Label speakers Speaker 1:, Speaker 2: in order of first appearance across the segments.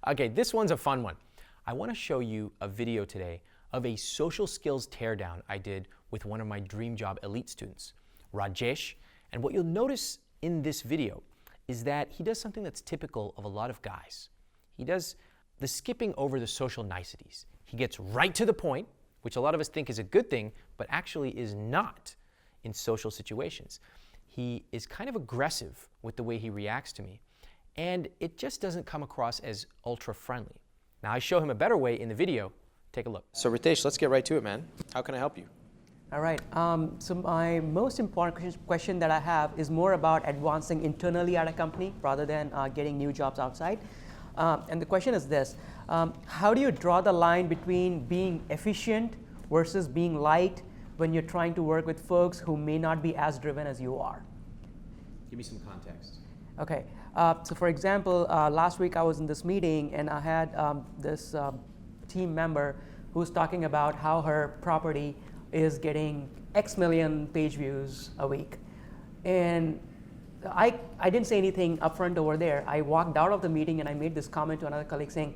Speaker 1: Okay, this one's a fun one. I want to show you a video today of a social skills teardown I did with one of my dream job elite students, Rajesh. And what you'll notice in this video is that he does something that's typical of a lot of guys. He does the skipping over the social niceties. He gets right to the point, which a lot of us think is a good thing, but actually is not in social situations. He is kind of aggressive with the way he reacts to me, and it just doesn't come across as ultra friendly. Now I show him a better way in the video. Take a look. So Ritesh, let's get right to it, man. How can I help you?
Speaker 2: All right, so my most important question that I have is more about advancing internally at a company rather than getting new jobs outside. And the question is this, how do you draw the line between being efficient versus being light when you're trying to work with folks who may not be as driven as you are?
Speaker 1: Give me some context.
Speaker 2: Okay, so for example, last week I was in this meeting and I had this team member who's talking about how her property is getting X million page views a week. And I didn't say anything upfront over there. I walked out of the meeting and I made this comment to another colleague saying,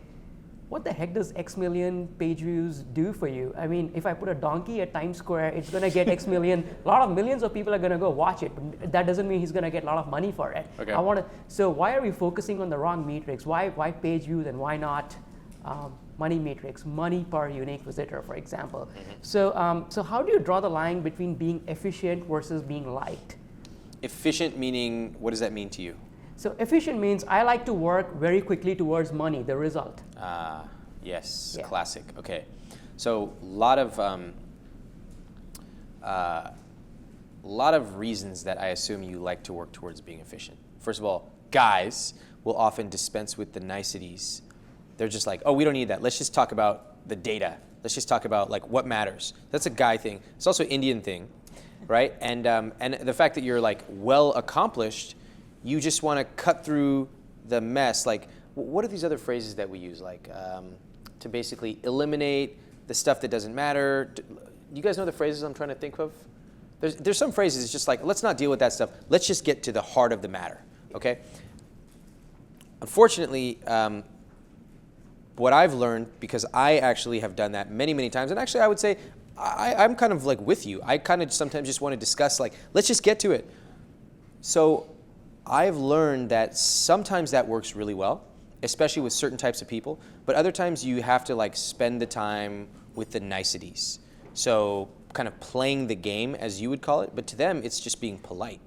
Speaker 2: what the heck does X million page views do for you? I mean, if I put a donkey at Times Square, it's gonna get X million. A lot of millions of people are gonna go watch it, but that doesn't mean he's gonna get a lot of money for it.
Speaker 1: Okay.
Speaker 2: So why are we focusing on the wrong metrics? Why page views and why not money matrix, money per unique visitor, for example? Mm-hmm. So how do you draw the line between being efficient versus being light?
Speaker 1: Efficient meaning, what does that mean to you?
Speaker 2: So efficient means I like to work very quickly towards money, the result.
Speaker 1: Yes,
Speaker 2: Yeah.
Speaker 1: Classic. Okay, so a lot of reasons that I assume you like to work towards being efficient. First of all, guys will often dispense with the niceties. They're just like, oh, we don't need that. Let's just talk about the data. Let's just talk about like what matters. That's a guy thing. It's also an Indian thing, right? And the fact that you're like well accomplished, you just want to cut through the mess. Like, what are these other phrases that we use? Like, to basically eliminate the stuff that doesn't matter. You guys know the phrases I'm trying to think of? There's some phrases, it's just like, let's not deal with that stuff. Let's just get to the heart of the matter, okay? Unfortunately, what I've learned, because I actually have done that many, many times, and actually I would say I'm kind of like with you. I kind of sometimes just want to discuss like, let's just get to it. So I've learned that sometimes that works really well, especially with certain types of people, but other times you have to like spend the time with the niceties. So kind of playing the game, as you would call it, but to them it's just being polite.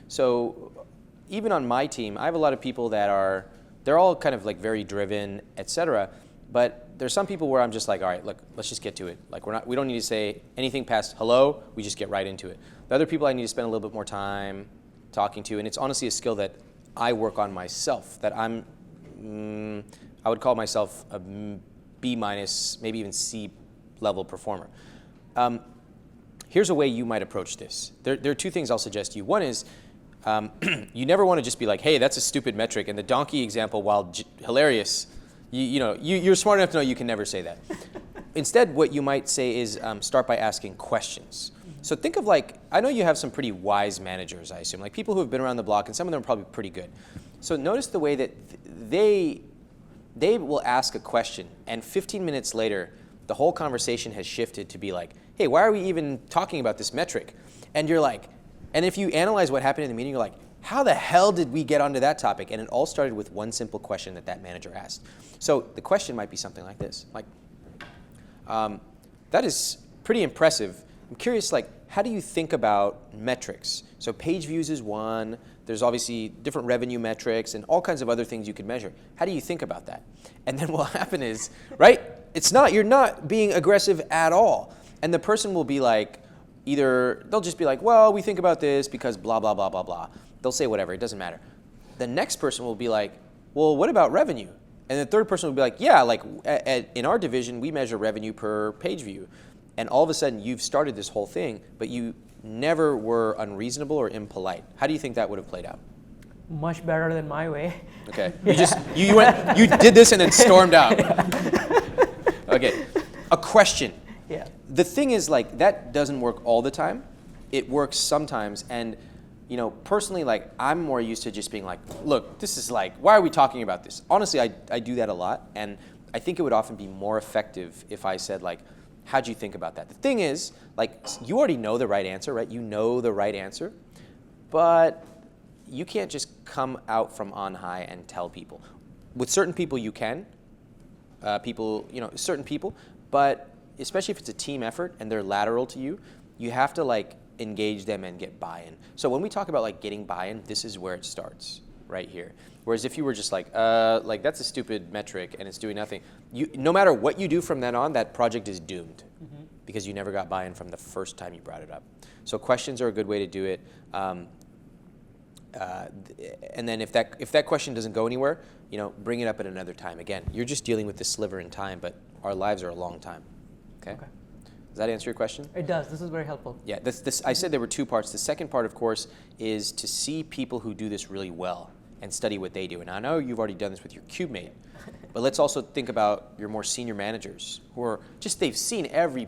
Speaker 1: So even on my team, I have a lot of people that they're all kind of like very driven, etc. But there's some people where I'm just like, all right, look, let's just get to it. Like we don't need to say anything past hello, we just get right into it. The other people I need to spend a little bit more time talking to, and it's honestly a skill that I work on myself, that I would call myself a B minus, maybe even C level performer. Here's a way you might approach this. There are two things I'll suggest to you. One is, you never want to just be like, hey, that's a stupid metric. And the donkey example, while hilarious, you're smart enough to know you can never say that. Instead, what you might say is start by asking questions. So think of like, I know you have some pretty wise managers, I assume, like people who have been around the block, and some of them are probably pretty good. So notice the way that they will ask a question, and 15 minutes later, the whole conversation has shifted to be like, hey, why are we even talking about this metric? And you're like, and if you analyze what happened in the meeting, you're like, how the hell did we get onto that topic? And it all started with one simple question that manager asked. So the question might be something like this, like, that is pretty impressive. I'm curious, like, how do you think about metrics? So page views is one. There's obviously different revenue metrics and all kinds of other things you could measure. How do you think about that? And then what will happen is, right, you're not being aggressive at all. And the person will be like, either they'll just be like, well, we think about this because blah, blah, blah, blah, blah. They'll say whatever, it doesn't matter. The next person will be like, well, what about revenue? And the third person will be like, yeah, like in our division, we measure revenue per page view. And all of a sudden, you've started this whole thing, but you never were unreasonable or impolite. How do you think that would have played out?
Speaker 2: Much better than my way.
Speaker 1: Okay, you did this and then stormed out. Okay, a question.
Speaker 2: Yeah.
Speaker 1: The thing is, like, that doesn't work all the time. It works sometimes, and personally, like, I'm more used to just being like, look, this is like, why are we talking about this? Honestly, I do that a lot, and I think it would often be more effective if I said, like, how'd you think about that? The thing is, like, you already know the right answer, right? You know the right answer, but you can't just come out from on high and tell people. With certain people, you can. Certain people, but especially if it's a team effort and they're lateral to you, you have to, like, engage them and get buy-in. So when we talk about, like, getting buy-in, this is where it starts, right here. Whereas if you were just like that's a stupid metric and it's doing nothing, no matter what you do from then on, that project is doomed because you never got buy-in from the first time you brought it up. So questions are a good way to do it. And then if that question doesn't go anywhere, bring it up at another time. Again, you're just dealing with this sliver in time, but our lives are a long time. Okay. Does that answer your question?
Speaker 2: It does. This is very helpful.
Speaker 1: Yeah, I said there were two parts. The second part, of course, is to see people who do this really well and study what they do. And I know you've already done this with your CubeMate, but let's also think about your more senior managers who are just, they've seen every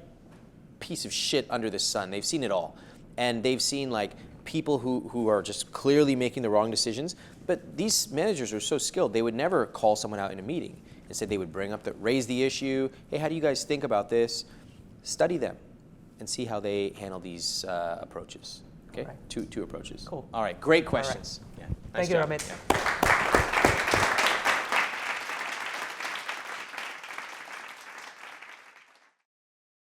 Speaker 1: piece of shit under the sun. They've seen it all. And they've seen, like, people who are just clearly making the wrong decisions. But these managers are so skilled, they would never call someone out in a meeting. Instead, they would raise the issue. Hey, how do you guys think about this? Study them and see how they handle these approaches. Okay, right. Two approaches.
Speaker 2: Cool.
Speaker 1: All right, great questions.
Speaker 2: All right.
Speaker 1: Yeah. Nice
Speaker 2: Thank you,
Speaker 1: job.
Speaker 2: Ramit.
Speaker 1: Yeah.